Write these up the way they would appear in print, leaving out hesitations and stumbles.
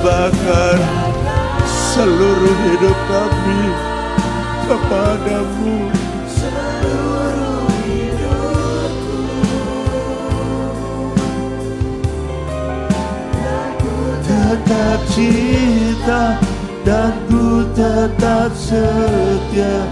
Bahkan seluruh hidup kami kepadamu. Seluruh hidupku tetap cinta dan ku tetap setia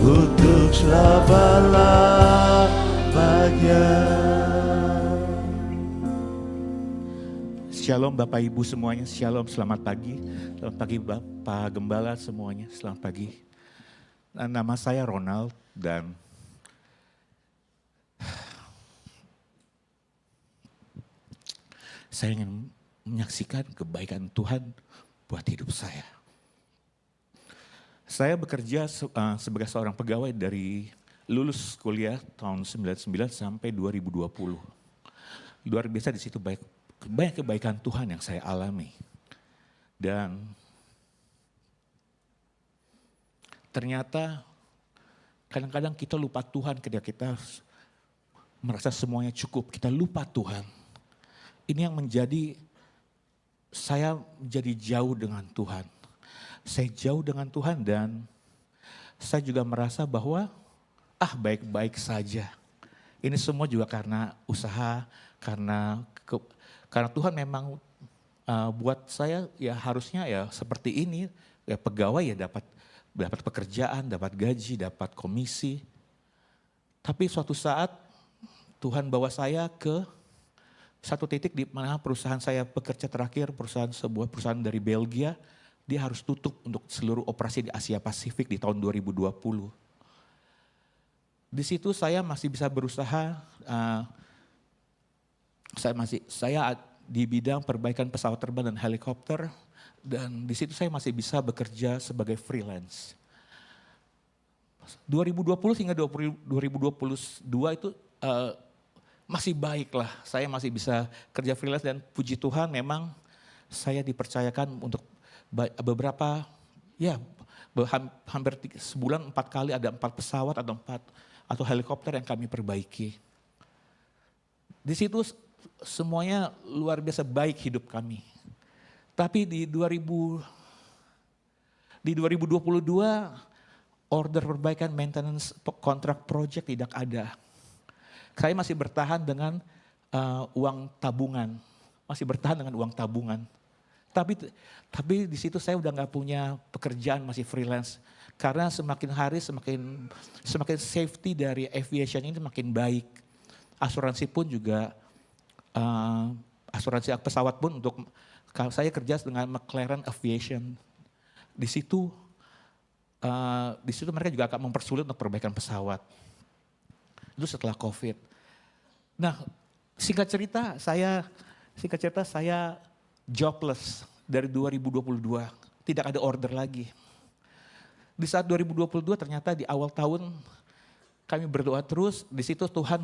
untuk selama-lamanya. Shalom Bapak Ibu semuanya, shalom, selamat pagi. Selamat pagi Bapak Gembala semuanya, selamat pagi. Nama saya Ronald dan saya ingin menyaksikan kebaikan Tuhan buat hidup saya. Saya bekerja sebagai seorang pegawai dari lulus kuliah tahun 99 sampai 2020. Luar biasa di situ banyak kebaikan Tuhan yang saya alami. Dan ternyata kadang-kadang kita lupa Tuhan ketika kita merasa semuanya cukup. Kita lupa Tuhan. Ini yang menjadi, saya menjadi jauh dengan Tuhan. Saya jauh dengan Tuhan dan saya juga merasa bahwa baik-baik saja. Ini semua juga karena usaha, karena Tuhan memang buat saya ya harusnya ya seperti ini, ya pegawai ya dapat pekerjaan, dapat gaji, dapat komisi. Tapi suatu saat Tuhan bawa saya ke satu titik di mana perusahaan saya bekerja terakhir, sebuah perusahaan dari Belgia, dia harus tutup untuk seluruh operasi di Asia Pasifik di tahun 2020. Di situ saya masih bisa berusaha. Saya di bidang perbaikan pesawat terbang dan helikopter, dan di situ saya masih bisa bekerja sebagai freelance. 2020 hingga 2022 itu masih baik lah, saya masih bisa kerja freelance dan puji Tuhan memang saya dipercayakan untuk beberapa, hampir sebulan 4 kali ada 4 pesawat atau helikopter yang kami perbaiki. Di situ semuanya luar biasa baik hidup kami. Tapi di 2022 order perbaikan maintenance kontrak project tidak ada. Saya masih bertahan dengan uang tabungan. Tapi di situ saya udah nggak punya pekerjaan, masih freelance. Karena semakin hari semakin safety dari aviation ini semakin baik. Asuransi pun juga asuransi pesawat pun saya kerja dengan McLaren Aviation. Di situ mereka juga akan mempersulit untuk perbaikan pesawat. Itu setelah COVID. Nah, singkat cerita saya jobless dari 2022. Tidak ada order lagi. Di saat 2022 ternyata di awal tahun kami berdoa terus. Di situ Tuhan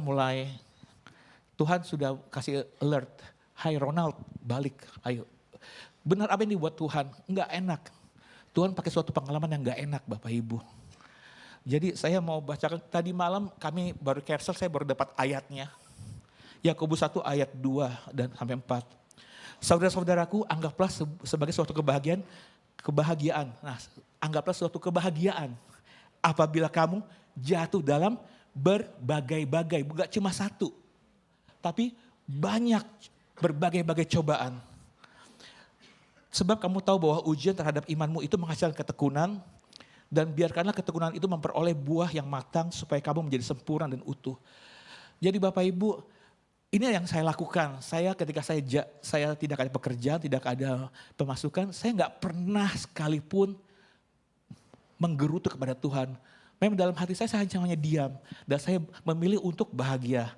sudah kasih alert. Hai Ronald, balik, ayo. Benar apa yang dibuat Tuhan? Enggak enak. Tuhan pakai suatu pengalaman yang enggak enak Bapak Ibu. Jadi saya mau bacakan, tadi malam kami baru cancel, saya baru dapat ayatnya. Yakobus 1 ayat 2 dan sampai 4. Saudara-saudaraku, anggaplah sebagai suatu kebahagiaan. Nah, anggaplah suatu kebahagiaan apabila kamu jatuh dalam berbagai-bagai, bukan cuma satu. Tapi banyak berbagai-bagai cobaan. Sebab kamu tahu bahwa ujian terhadap imanmu itu menghasilkan ketekunan. Dan biarkanlah ketekunan itu memperoleh buah yang matang supaya kamu menjadi sempurna dan utuh. Jadi Bapak Ibu, ini yang saya lakukan. Ketika saya tidak ada pekerjaan, tidak ada pemasukan, saya nggak pernah sekalipun menggerutu kepada Tuhan. Memang dalam hati saya hanya diam. Dan saya memilih untuk bahagia.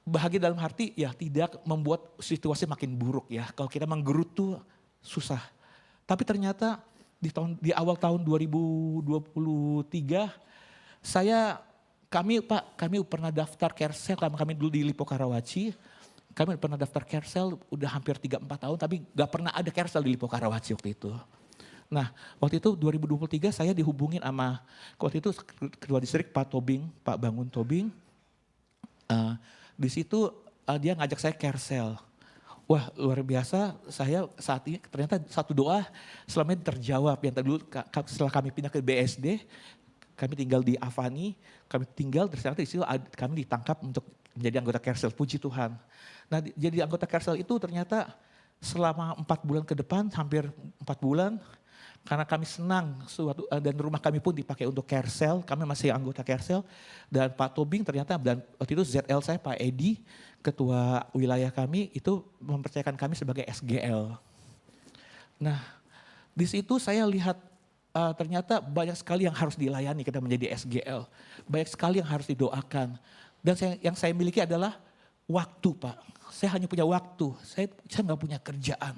Bahagia dalam arti ya tidak membuat situasi makin buruk ya. Kalau kita menggerutu susah. Tapi ternyata di awal tahun 2023 kami pernah daftar Kersel, kami dulu di Lipo Karawaci. Kami pernah daftar Kersel udah hampir 3-4 tahun tapi gak pernah ada Kersel di Lipo Karawaci waktu itu. Nah waktu itu 2023 saya dihubungin sama waktu itu Ketua Distrik Pak Bangun Tobing. Di situ dia ngajak saya Kersel. Wah luar biasa, saya saat ini ternyata satu doa selama ini terjawab. Yang dulu setelah kami pindah ke BSD, kami tinggal di Avani, kami tinggal ternyata di situ kami ditangkap untuk menjadi anggota Kersel, puji Tuhan. Nah jadi anggota Kersel itu ternyata selama 4 bulan ke depan, hampir 4 bulan, karena kami senang dan rumah kami pun dipakai untuk Kersel, kami masih anggota Kersel. Dan Pak Tobing ternyata, dan waktu itu ZL saya Pak Edi, ketua wilayah kami itu mempercayakan kami sebagai SGL. Nah di situ saya lihat ternyata banyak sekali yang harus dilayani kita menjadi SGL. Banyak sekali yang harus didoakan. Dan yang saya miliki adalah waktu Pak. Saya hanya punya waktu, saya nggak punya kerjaan.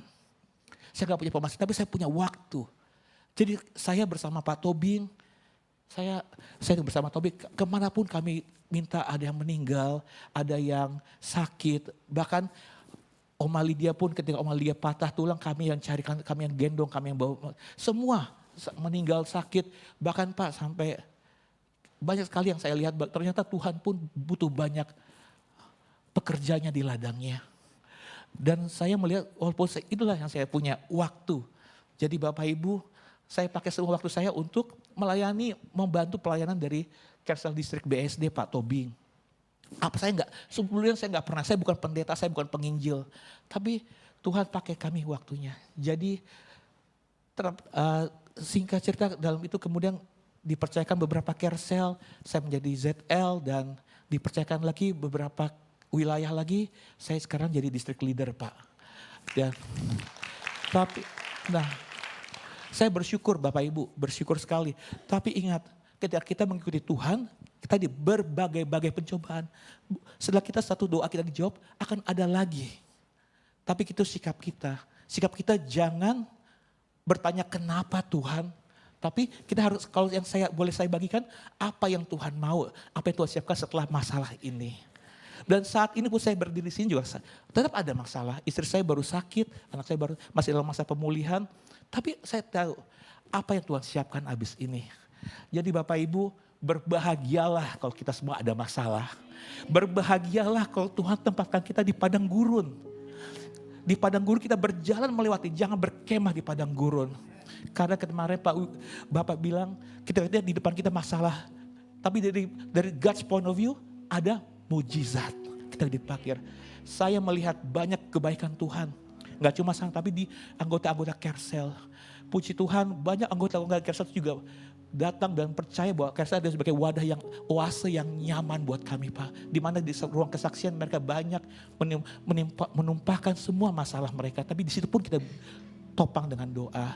Saya nggak punya pemasukan, tapi saya punya waktu. Jadi saya bersama Pak Tobing, saya bersama Tobing kemanapun kami minta, ada yang meninggal, ada yang sakit. Bahkan Oma Lydia pun ketika Oma Lydia patah tulang, kami yang cari, kami yang gendong, kami yang bawa. Semua meninggal sakit. Bahkan Pak sampai banyak sekali yang saya lihat, ternyata Tuhan pun butuh banyak pekerjanya di ladangnya. Dan saya melihat walaupun itulah yang saya punya waktu. Jadi Bapak Ibu, saya pakai semua waktu saya untuk melayani, membantu pelayanan dari Kersel Distrik BSD Pak Tobing. Sebelumnya saya nggak pernah, saya bukan pendeta, saya bukan penginjil. Tapi Tuhan pakai kami waktunya. Jadi singkat cerita dalam itu kemudian dipercayakan beberapa Kersel, saya menjadi ZL dan dipercayakan lagi beberapa wilayah lagi, saya sekarang jadi distrik leader Pak. Dan saya bersyukur Bapak Ibu, bersyukur sekali. Tapi ingat, ketika kita mengikuti Tuhan, kita di berbagai-bagai pencobaan. Setelah kita satu doa kita dijawab, akan ada lagi. Tapi itu sikap kita. Sikap kita jangan bertanya kenapa Tuhan. Tapi kita harus, kalau yang boleh saya bagikan, apa yang Tuhan mau, apa yang Tuhan siapkan setelah masalah ini. Dan saat ini pun saya berdiri di sini juga tetap ada masalah. Istri saya baru sakit, anak saya masih dalam masa pemulihan. Tapi saya tahu apa yang Tuhan siapkan habis ini. Jadi Bapak Ibu, berbahagialah kalau kita semua ada masalah. Berbahagialah kalau Tuhan tempatkan kita di padang gurun. Di padang gurun kita berjalan melewati, jangan berkemah di padang gurun. Karena kemarin Bapak bilang, kita lihat di depan kita masalah. Tapi dari God's point of view, ada mujizat. Kita dipakai. Saya melihat banyak kebaikan Tuhan. Gak cuma sang, tapi di anggota-anggota Kersel. Puji Tuhan, banyak anggota-anggota Kersel juga datang dan percaya bahwa Kersel adalah sebagai wadah yang oase yang nyaman buat kami Pak. Di mana di ruang kesaksian mereka banyak menumpahkan semua masalah mereka. Tapi di situ pun kita topang dengan doa.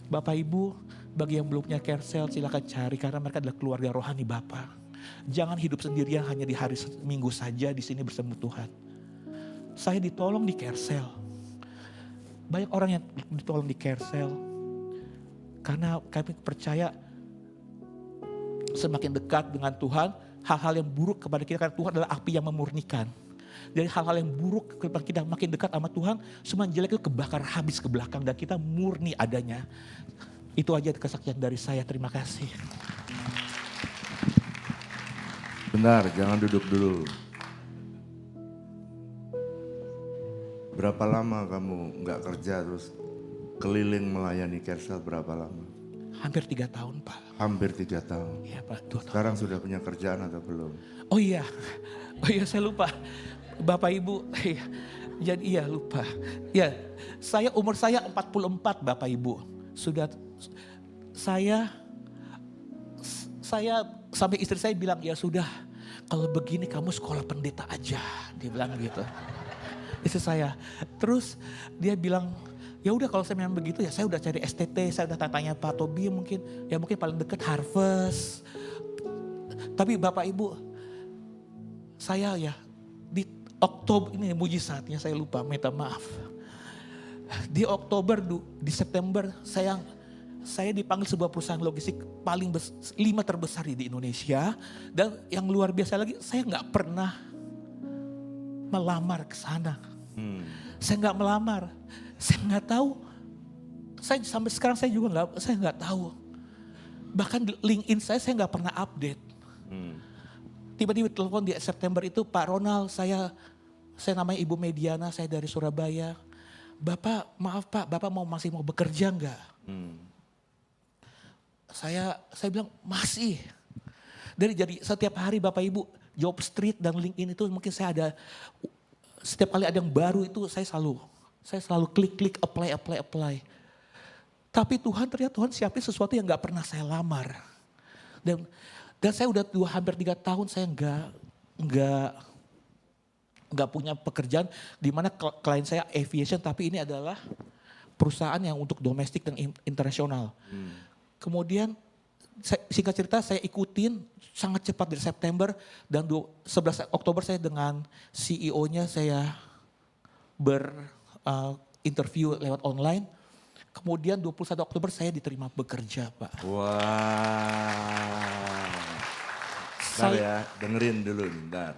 Bapak Ibu, bagi yang belum punya Kersel silakan cari karena mereka adalah keluarga rohani Bapak. Jangan hidup sendirian hanya di hari Minggu saja di sini bersama Tuhan. Saya ditolong di Kersel. Banyak orang yang ditolong di Kersel. Karena kami percaya semakin dekat dengan Tuhan, hal-hal yang buruk kepada kita, karena Tuhan adalah api yang memurnikan. Dari hal-hal yang buruk kepada kita makin dekat sama Tuhan, semua yang jelek itu kebakar habis ke belakang dan kita murni adanya. Itu aja kesaksian dari saya, terima kasih. Benar, jangan duduk dulu. Berapa lama kamu nggak kerja terus keliling melayani Kersel, berapa lama? Hampir 3 tahun Pak. Hampir 3 tahun. Iya Pak, 2 tahun. Sekarang sudah punya kerjaan atau belum? Oh iya saya lupa. Bapak Ibu, jadi iya lupa. Ya, umur saya 44 Bapak Ibu. Sudah saya sampai istri saya bilang, ya sudah kalau begini kamu sekolah pendeta aja. Dia bilang gitu. Istri saya. Terus dia bilang, ya udah kalau saya memang begitu ya saya udah cari STT, saya udah tanya Pak Tobi mungkin paling dekat Harvest. Tapi Bapak Ibu, saya ya di Oktober ini mujizatnya saya lupa, minta maaf. Di Oktober, di September saya dipanggil sebuah perusahaan logistik paling 5 terbesar di Indonesia. Dan yang luar biasa lagi, saya nggak pernah melamar ke sana. Saya nggak melamar, saya nggak tahu. Sampai sekarang saya juga nggak tahu. Bahkan LinkedIn saya nggak pernah update. Tiba-tiba telepon di September itu, Pak Ronald, saya namanya Ibu Mediana, saya dari Surabaya. Bapak maaf Pak, Bapak masih mau bekerja enggak? Hmm. Saya bilang masih. Jadi setiap hari Bapak Ibu Job Street dan LinkedIn itu mungkin saya ada, setiap kali ada yang baru itu saya selalu klik apply. Tapi ternyata Tuhan siapin sesuatu yang gak pernah saya lamar. Dan saya udah hampir 3 tahun saya nggak punya pekerjaan di mana klien saya aviation, tapi ini adalah perusahaan yang untuk domestik dan internasional. Kemudian singkat cerita saya ikutin sangat cepat dari September dan 11 Oktober saya dengan CEO-nya saya interview lewat online. Kemudian 21 Oktober saya diterima bekerja, Pak. Wah. Bentar ya, dengerin dulu bentar.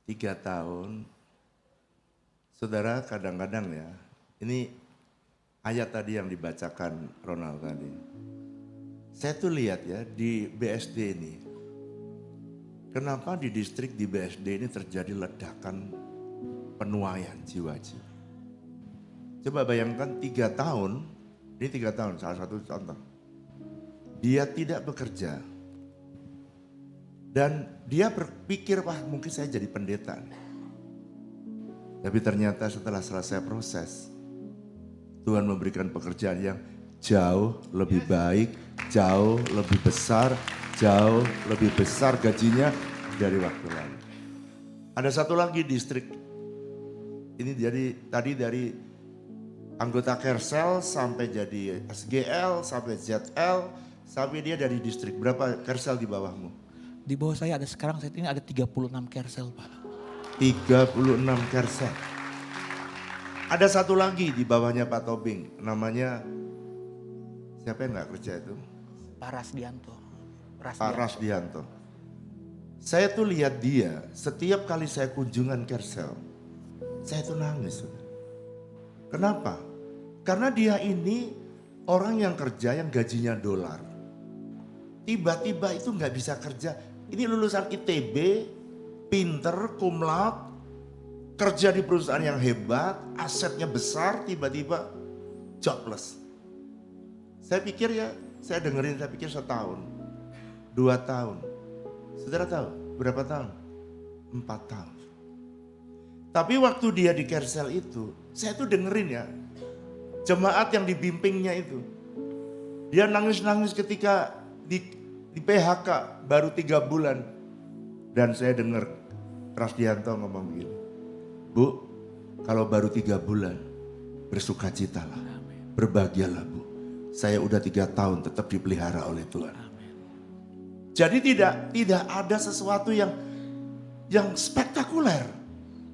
3 tahun, saudara kadang-kadang ya, ini ayat tadi yang dibacakan Ronald tadi. Saya tuh lihat ya di BSD ini, kenapa di distrik di BSD ini terjadi ledakan penuaian jiwa-jiwa. Coba bayangkan 3 tahun, ini 3 tahun salah satu contoh. Dia tidak bekerja. Dan dia berpikir, wah mungkin saya jadi pendeta. Tapi ternyata setelah selesai proses, Tuhan memberikan pekerjaan yang jauh lebih baik, jauh lebih besar gajinya dari waktu lalu. Ada satu lagi distrik, ini tadi dari anggota Kersel sampai jadi SGL, sampai ZL, sampai dia dari distrik. Berapa Kersel di bawahmu? Di bawah saya ada sekarang saat ini ada 36 Kersel, Pak. 36 Kersel. Ada satu lagi di bawahnya Pak Tobing, namanya siapa yang gak kerja itu? Pak Rasdianto. Pak Rasdianto. Saya tuh lihat dia, setiap kali saya kunjungan Kersel, saya tuh nangis. Kenapa? Karena dia ini orang yang kerja yang gajinya dolar. Tiba-tiba itu gak bisa kerja. Ini lulusan ITB, pinter, cum laude, kerja di perusahaan yang hebat, asetnya besar, tiba-tiba jobless. Saya pikir ya, saya pikir setahun, 2 tahun. Saudara tahu berapa tahun? 4 tahun. Tapi waktu dia di Kersel itu, saya tuh dengerin ya, jemaat yang dibimbingnya itu. Dia nangis-nangis ketika di PHK baru 3 bulan. Dan saya dengar Rasdianto ngomong begini, Bu, kalau baru 3 bulan bersukacitalah, berbahagialah Bu. Saya udah 3 tahun tetap dipelihara oleh Tuhan. Amen. Jadi tidak ada sesuatu yang spektakuler.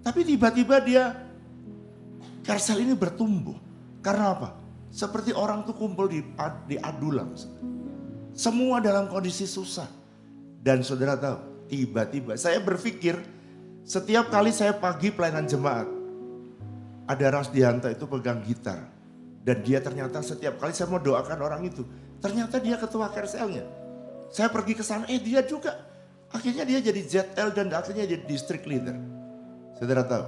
Tapi tiba-tiba dia, Kersel ini bertumbuh. Karena apa? Seperti orang tuh kumpul di Adulam. Semua dalam kondisi susah. Dan saudara tahu, tiba-tiba saya berpikir setiap kali saya pagi pelayanan jemaat, ada Rasdianto itu pegang gitar. Dan dia ternyata setiap kali saya mau doakan orang itu, ternyata dia ketua Kerselnya. Saya pergi ke sana, dia juga. Akhirnya dia jadi ZL dan akhirnya jadi district leader. Saudara tahu,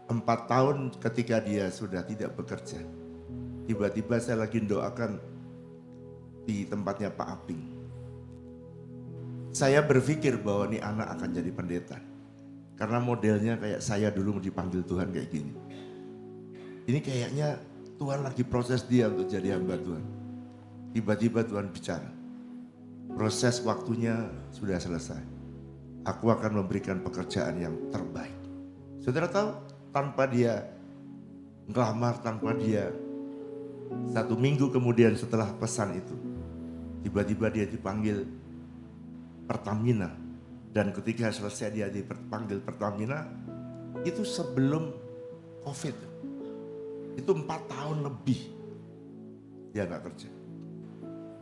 4 tahun ketika dia sudah tidak bekerja, tiba-tiba saya lagi doakan di tempatnya Pak Aping. Saya berpikir bahwa ini anak akan jadi pendeta. Karena modelnya kayak saya dulu dipanggil Tuhan kayak gini. Ini kayaknya Tuhan lagi proses dia untuk jadi hamba Tuhan. Tiba-tiba Tuhan bicara. Proses waktunya sudah selesai. Aku akan memberikan pekerjaan yang terbaik. Saudara tahu, tanpa dia ngelamar, tanpa dia 1 minggu kemudian setelah pesan itu, tiba-tiba dia dipanggil Pertamina. Dan ketika selesai dia dipanggil Pertamina, itu sebelum COVID. Itu 4 tahun lebih dia gak kerja.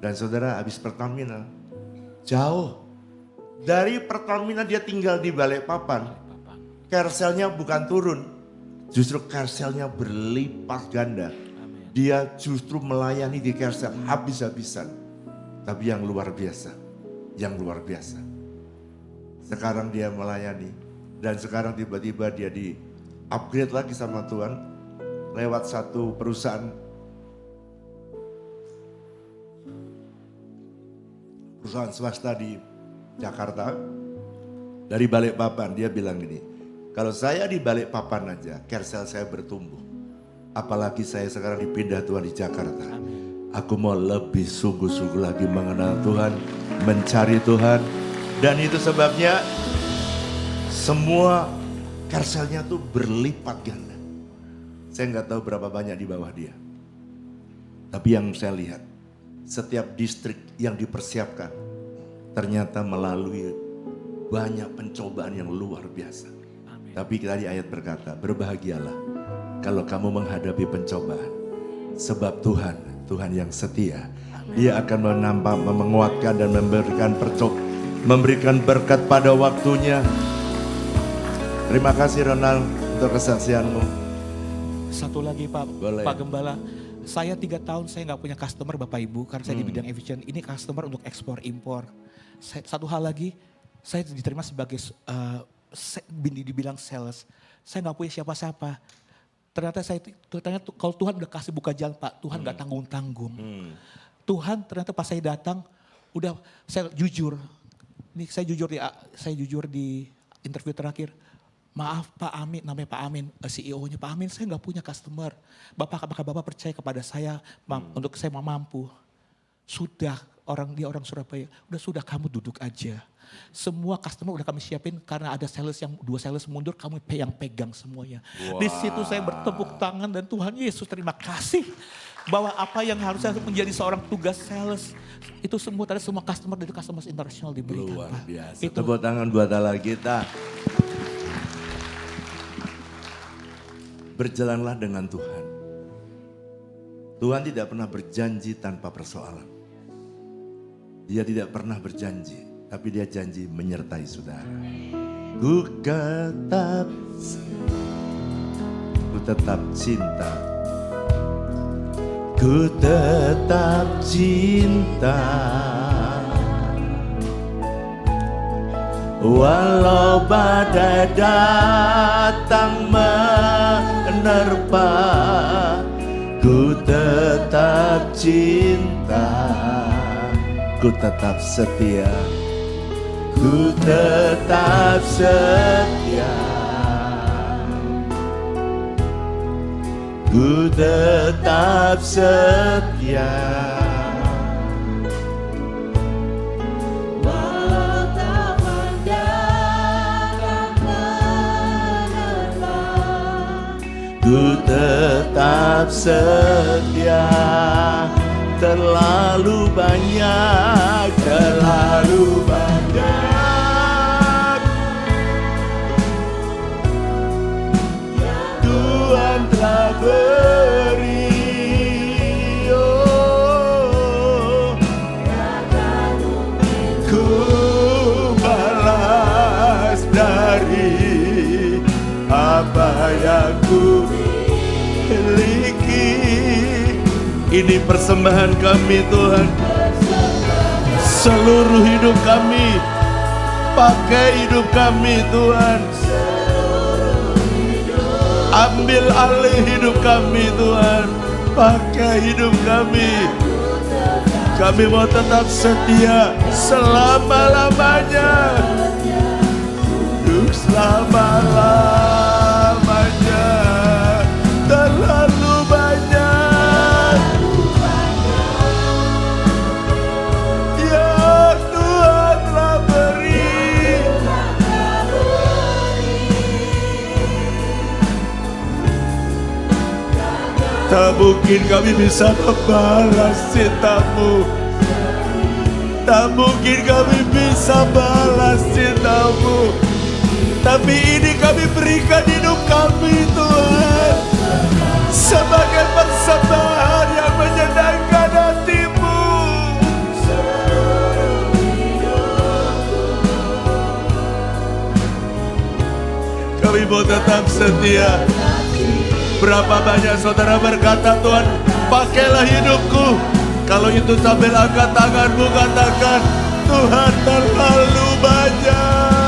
Dan saudara habis Pertamina, jauh. Dari Pertamina dia tinggal di Balikpapan. Kerselnya bukan turun, justru Kerselnya berlipat ganda. Dia justru melayani di Kersel habis-habisan. Tapi yang luar biasa. Sekarang dia melayani Dan sekarang tiba-tiba dia di upgrade lagi sama Tuhan lewat satu perusahaan swasta di Jakarta. Dari Balikpapan dia bilang gini, kalau saya di Balikpapan aja, Kersel saya bertumbuh. Apalagi saya sekarang dipindah Tuhan di Jakarta. Aku mau lebih sungguh-sungguh lagi mengenal Tuhan, mencari Tuhan. Dan itu sebabnya semua Kerselnya tuh berlipat ganda. Saya nggak tahu berapa banyak di bawah dia. Tapi yang saya lihat, setiap distrik yang dipersiapkan ternyata melalui banyak pencobaan yang luar biasa. Amin. Tapi tadi ayat berkata, berbahagialah kalau kamu menghadapi pencobaan. Sebab Tuhan yang setia. Amin. Dia akan menambah, menguatkan dan memberikan berkat pada waktunya. Terima kasih Ronald untuk kesaksianmu. Satu lagi Pak, Boleh. Pak Gembala. Saya 3 tahun saya nggak punya customer Bapak Ibu karena saya di bidang aviation. Ini customer untuk ekspor impor. Satu hal lagi, saya diterima sebagai dibilang sales. Saya nggak punya siapa-siapa. Ternyata kalau Tuhan udah kasih buka jalan Pak, Tuhan nggak tanggung-tanggung. Tuhan ternyata pas saya datang, saya jujur. Ini saya jujur di interview terakhir. Maaf Pak Amin, namanya Pak Amin, CEO-nya Pak Amin, saya nggak punya customer. Apakah Bapak percaya kepada saya untuk saya mampu? Sudah, dia orang Surabaya, sudah kamu duduk aja. Semua customer udah kami siapin karena ada dua sales mundur, kamu yang pegang semuanya. Wow. Di situ saya bertepuk tangan dan Tuhan Yesus terima kasih. Bahwa apa yang harusnya menjadi seorang tugas sales, itu semua tadi semua customer dari customer internasional diberikan. Luar Pak. biasa. Itu. Tepuk tangan buat Allah kita. Berjalanlah dengan Tuhan. Tuhan tidak pernah berjanji tanpa persoalan. Dia tidak pernah berjanji, tapi dia janji menyertai saudara. Ku tetap cinta. Ku tetap cinta. Walau badai datang menerpa, ku tetap cinta, ku tetap setia, ku tetap setia, ku tetap setia. Ku tetap setia, terlalu banyak Tuhan telah beri. Oh, ku balas dari apa yang ku miliki. Ini persembahan kami Tuhan. Seluruh hidup kami, pakai hidup kami Tuhan. Ambil alih hidup kami Tuhan. Pakai hidup kami. Kami mau tetap setia selama-lamanya. Untuk selama-lamanya. Terlalu banyak yang Tuhan telah beri. Tak mungkin kami bisa membalas cintamu. Tak mungkin kami bisa balas cintamu. Tapi ini kami berikan hidup kami Tuhan, sebagai persembahan yang menyenangkan hati-Mu. Kami mau tetap setia. Berapa banyak saudara berkata, Tuhan pakailah hidupku. Kalau itu sambil angkat tanganmu katakan, Tuhan terlalu banyak.